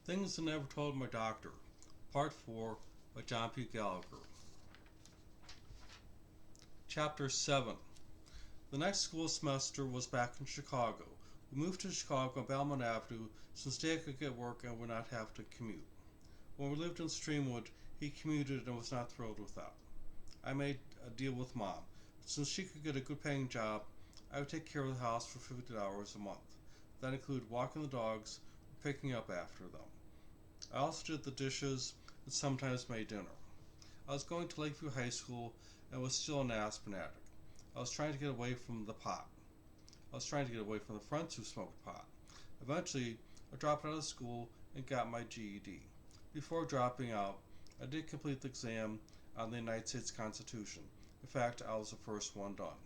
Things I Never Told My Doctor, Part 4 by John P. Gallagher. Chapter 7. The next school semester was back in Chicago. We moved to Chicago on Belmont Avenue since Dad could get work and would not have to commute. When we lived in Streamwood, he commuted and was not thrilled with that. I made a deal with Mom. Since she could get a good paying job, I would take care of the house for $50 a month. That included walking the dogs or picking up after them. I also did the dishes and sometimes made dinner. I was going to Lakeview High School and was still an aspirin addict. I was trying to get away from the pot. I was trying to get away from the friends who smoked pot. Eventually, I dropped out of school and got my GED. Before dropping out, I did complete the exam on the United States Constitution. In fact, I was the first one done.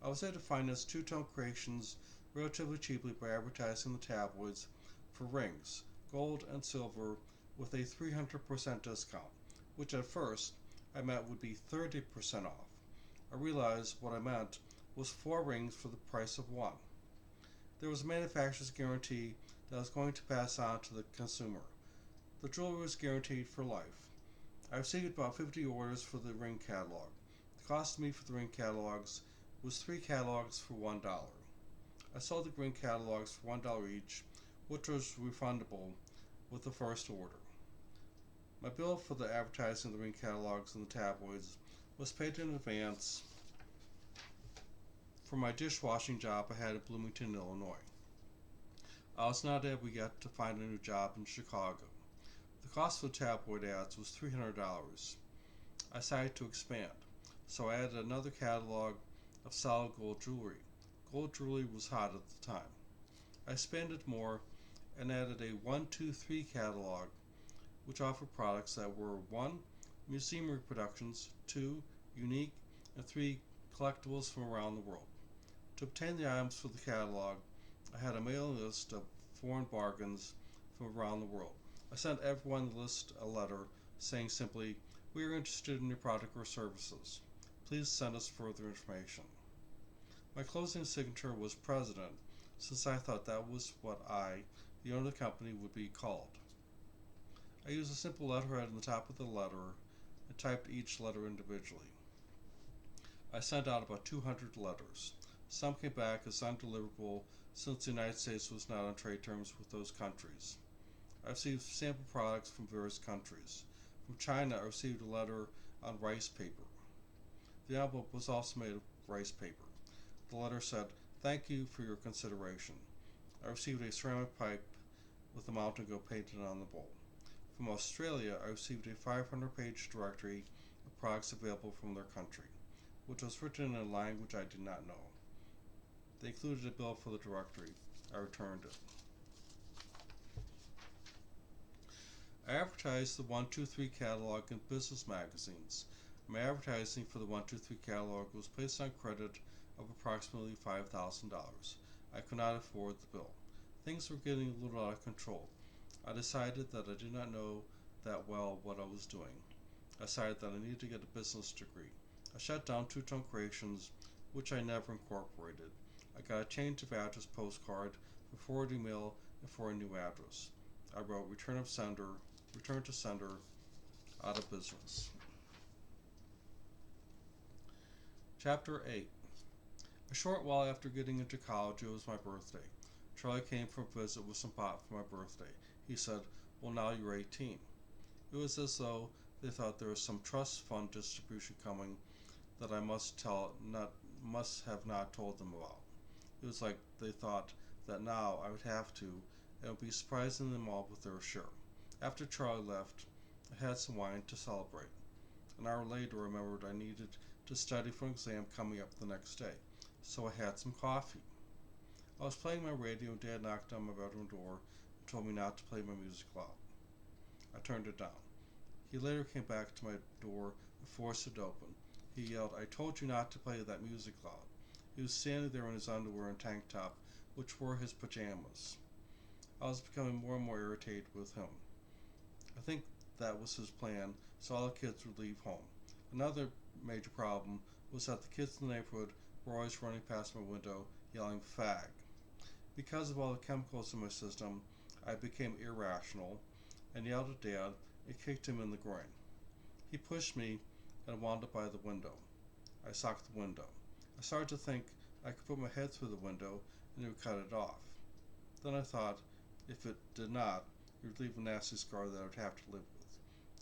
I was able to finance two-tone creations relatively cheaply by advertising the tabloids for rings, gold and silver, with a 300% discount, which at first I meant would be 30% off. I realized what I meant was 4 rings for the price of one. There was a manufacturer's guarantee that I was going to pass on to the consumer. The jewelry was guaranteed for life. I received about 50 orders for the ring catalog. The cost to me for the ring catalogs was 3 catalogs for $1. I sold the ring catalogs for $1 each, which was refundable with the first order. My bill for the advertising of the ring catalogs in the tabloids was paid in advance for my dishwashing job I had in Bloomington, Illinois. I was not able yet to find a new job in Chicago. The cost of the tabloid ads was $300. I decided to expand, so I added another catalog of solid gold jewelry. Gold jewelry was hot at the time. I expanded more and added a 1-2-3 catalog, which offered products that were 1. Museum reproductions, 2. Unique, and 3. Collectibles from around the world. To obtain the items for the catalog, I had a mailing list of foreign bargains from around the world. I sent everyone on the list a letter saying simply, "We are interested in your product or services. Please send us further information." My closing signature was President, since I thought that was what I, the owner of the company, would be called. I used a simple letterhead on the top of the letter and typed each letter individually. I sent out about 200 letters. Some came back as undeliverable since the United States was not on trade terms with those countries. I received sample products from various countries. From China, I received a letter on rice paper. The envelope was also made of rice paper. The letter said, "Thank you for your consideration." I received a ceramic pipe with the Mountain Goat painted on the bowl. From Australia, I received a 500-page directory of products available from their country, which was written in a language I did not know. They included a bill for the directory. I returned it. I advertised the 1-2-3 catalog in business magazines. My advertising for the 1-2-3 catalog was placed on credit of approximately $5,000. I could not afford the bill. Things were getting a little out of control. I decided that I did not know that well what I was doing. I decided that I needed to get a business degree. I shut down Two-Tone Creations, which I never incorporated. I got a change of address postcard for forwarding mail and for a new address. I wrote return to sender, out of business. Chapter 8. A short while after getting into college, it was my birthday. Charlie came for a visit with some pot for my birthday. He said, "Well, now you're 18. It was as though they thought there was some trust fund distribution coming that I must have not told them about. It was like they thought that now I would have to, and it would be surprising them all with their share. After Charlie left, I had some wine to celebrate. An hour later, I remembered I needed to study for an exam coming up the next day, so I had some coffee. I was playing my radio and Dad knocked on my bedroom door and told me not to play my music loud. I turned it down. He later came back to my door and forced it open. He yelled, "I told you not to play that music loud." He was standing there in his underwear and tank top, which were his pajamas. I was becoming more and more irritated with him. I think that was his plan, so all the kids would leave home. Another major problem was that the kids in the neighborhood were always running past my window yelling "fag." Because of all the chemicals in my system, I became irrational and yelled at Dad and kicked him in the groin. He pushed me and wound up by the window. I socked the window. I started to think I could put my head through the window and it would cut it off. Then I thought, if it did not, it would leave a nasty scar that I would have to live with.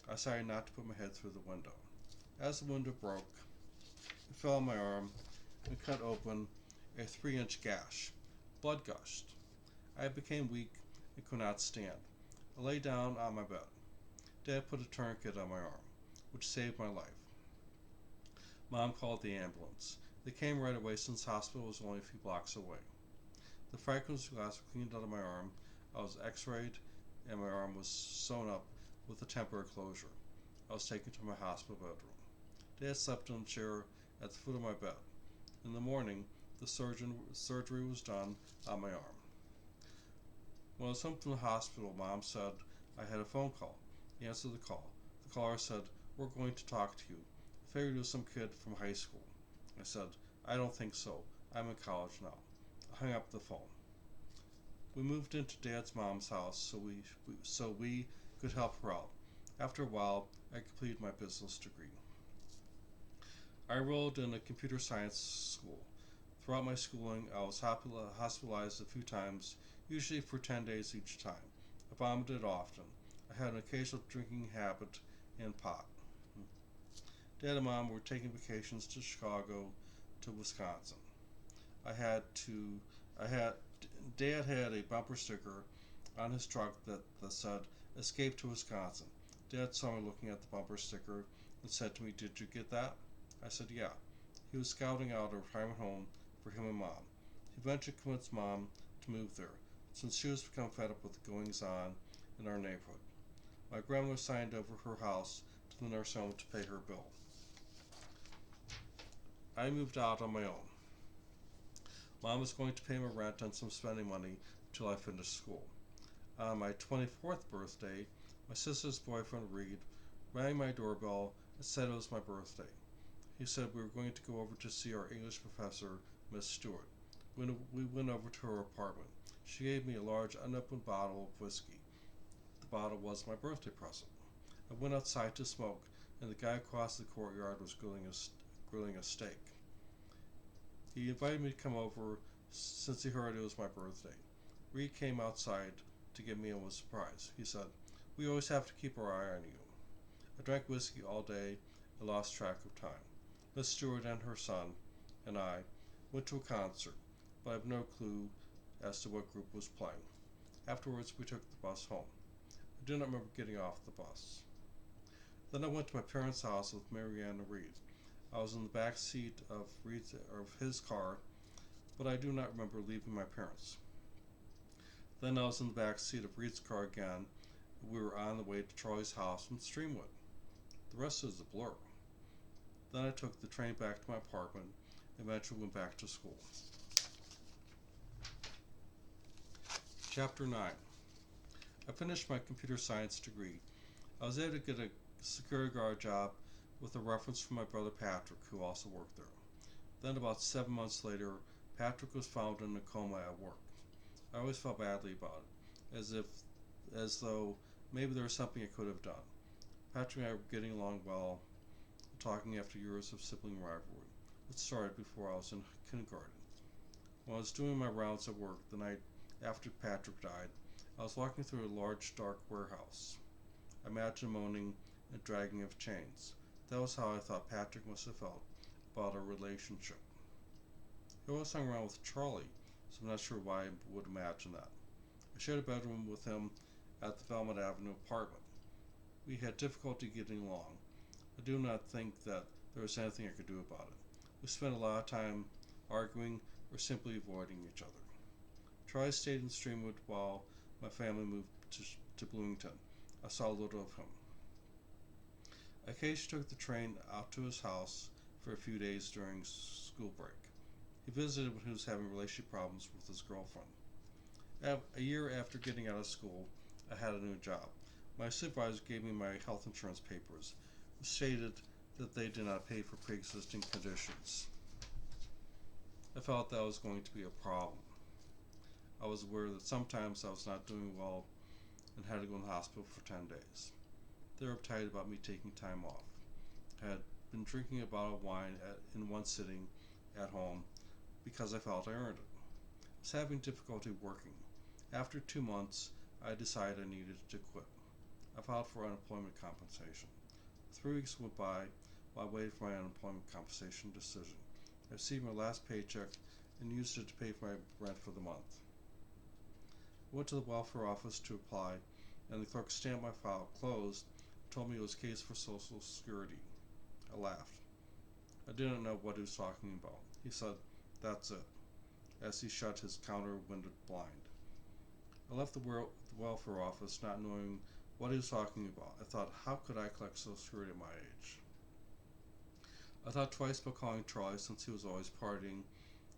I decided not to put my head through the window. As the window broke, it fell on my arm and cut open a 3-inch gash. Blood gushed. I became weak and could not stand. I lay down on my bed. Dad put a tourniquet on my arm, which saved my life. Mom called the ambulance. They came right away since the hospital was only a few blocks away. The fractures glass were cleaned out of my arm. I was x-rayed and my arm was sewn up with a temporary closure. I was taken to my hospital bedroom. Dad slept in a chair at the foot of my bed. In the morning, the surgery was done on my arm. When I was home from the hospital, Mom said I had a phone call. He answered the call. The caller said, "We're going to talk to you. I figured it was some kid from high school." I said, "I don't think so. I'm in college now." I hung up the phone. We moved into Dad's mom's house so we could help her out. After a while, I completed my business degree. I enrolled in a computer science school. Throughout my schooling, I was hospitalized a few times, usually for 10 days each time. I vomited often. I had an occasional drinking habit and pot. Dad and Mom were taking vacations to Chicago to Wisconsin. Dad had a bumper sticker on his truck that said, "Escape to Wisconsin." Dad saw me looking at the bumper sticker and said to me, "Did you get that?" I said, "Yeah." He was scouting out a retirement home for him and Mom. He eventually convinced Mom to move there, since she was becoming fed up with the goings-on in our neighborhood. My grandmother signed over her house to the nursing home to pay her bill. I moved out on my own. Mom was going to pay my rent and some spending money until I finished school. On my 24th birthday, my sister's boyfriend, Reed, rang my doorbell and said it was my birthday. He said we were going to go over to see our English professor, Miss Stewart. When we went over to her apartment, she gave me a large unopened bottle of whiskey. The bottle was my birthday present. I went outside to smoke, and the guy across the courtyard was grilling a steak. He invited me to come over since he heard it was my birthday. Reed came outside to get me and was surprised. He said, "We always have to keep our eye on you." I drank whiskey all day and lost track of time. Miss Stewart and her son and I went to a concert, but I have no clue as to what group was playing. Afterwards, we took the bus home. I do not remember getting off the bus. Then I went to my parents' house with Marianne and Reed. I was in the back seat of his car, but I do not remember leaving my parents. Then I was in the back seat of Reed's car again, and we were on the way to Charlie's house in Streamwood. The rest is a blur. Then I took the train back to my apartment and eventually went back to school. Chapter 9. I finished my computer science degree. I was able to get a security guard job with a reference from my brother Patrick, who also worked there. Then about 7 months later, Patrick was found in a coma at work. I always felt badly about it, as though maybe there was something I could have done. Patrick and I were getting along well, talking after years of sibling rivalry. It started before I was in kindergarten. When I was doing my rounds at work the night after Patrick died, I was walking through a large dark warehouse. I imagined moaning and dragging of chains. That was how I thought Patrick must have felt about our relationship. He always hung around with Charlie, so I'm not sure why I would imagine that. I shared a bedroom with him at the Velmet Avenue apartment. We had difficulty getting along. I do not think that there was anything I could do about it. We spent a lot of time arguing or simply avoiding each other. Charlie stayed in Streamwood while my family moved to Bloomington. I saw little of him. I occasionally took the train out to his house for a few days during school break. He visited when he was having relationship problems with his girlfriend. A year after getting out of school, I had a new job. My supervisor gave me my health insurance papers, which stated that they did not pay for pre-existing conditions. I felt that was going to be a problem. I was aware that sometimes I was not doing well and had to go in the hospital for 10 days. They were uptight about me taking time off. I had been drinking a bottle of wine in one sitting at home because I felt I earned it. I was having difficulty working. After 2 months, I decided I needed to quit. I filed for unemployment compensation. 3 weeks went by while I waited for my unemployment compensation decision. I received my last paycheck and used it to pay for my rent for the month. I went to the welfare office to apply, and the clerk stamped my file closed and told me it was a case for Social Security. I laughed. I didn't know what he was talking about. He said, "That's it," as he shut his counter-winded blind. I left the welfare office not knowing what he was talking about. I thought, how could I collect Social Security at my age? I thought twice about calling Charlie since he was always partying,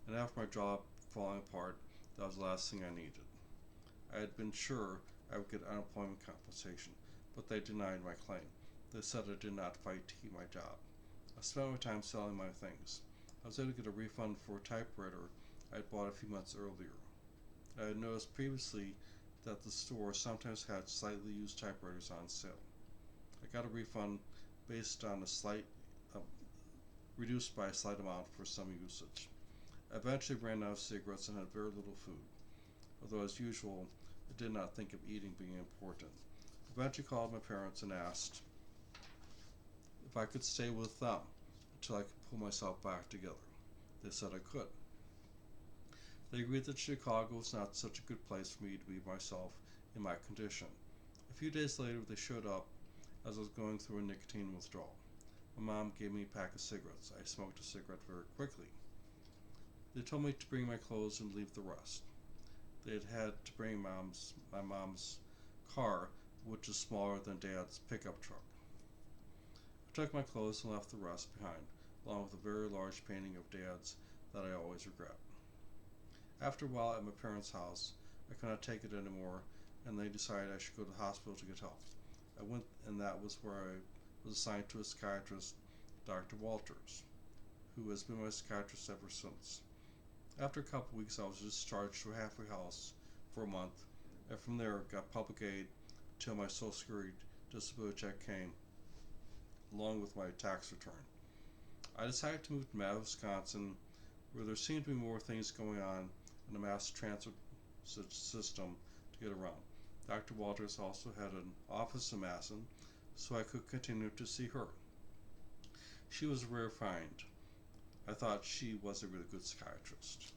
and after my job falling apart, that was the last thing I needed. I had been sure I would get unemployment compensation, but they denied my claim. They said I did not fight to keep my job. I spent my time selling my things. I was able to get a refund for a typewriter I had bought a few months earlier. I had noticed previously that the store sometimes had slightly used typewriters on sale. I got a refund based on reduced by a slight amount for some usage. I eventually ran out of cigarettes and had very little food. Although as usual, I did not think of eating being important. I eventually called my parents and asked if I could stay with them until I could pull myself back together. They said I could. They agreed that Chicago was not such a good place for me to be myself in my condition. A few days later, they showed up as I was going through a nicotine withdrawal. My mom gave me a pack of cigarettes. I smoked a cigarette very quickly. They told me to bring my clothes and leave the rest. They had to bring my mom's car, which is smaller than Dad's pickup truck. I took my clothes and left the rest behind, along with a very large painting of Dad's that I always regret. After a while at my parents' house, I could not take it anymore, and they decided I should go to the hospital to get help. I went, and that was where I was assigned to a psychiatrist, Dr. Walters, who has been my psychiatrist ever since. After a couple weeks, I was discharged to a halfway house for a month, and from there got public aid until my Social Security disability check came, along with my tax return. I decided to move to Madison, Wisconsin, where there seemed to be more things going on in the mass transit system to get around. Dr. Walters also had an office in Madison, so I could continue to see her. She was a rare find. I thought she was a really good psychiatrist.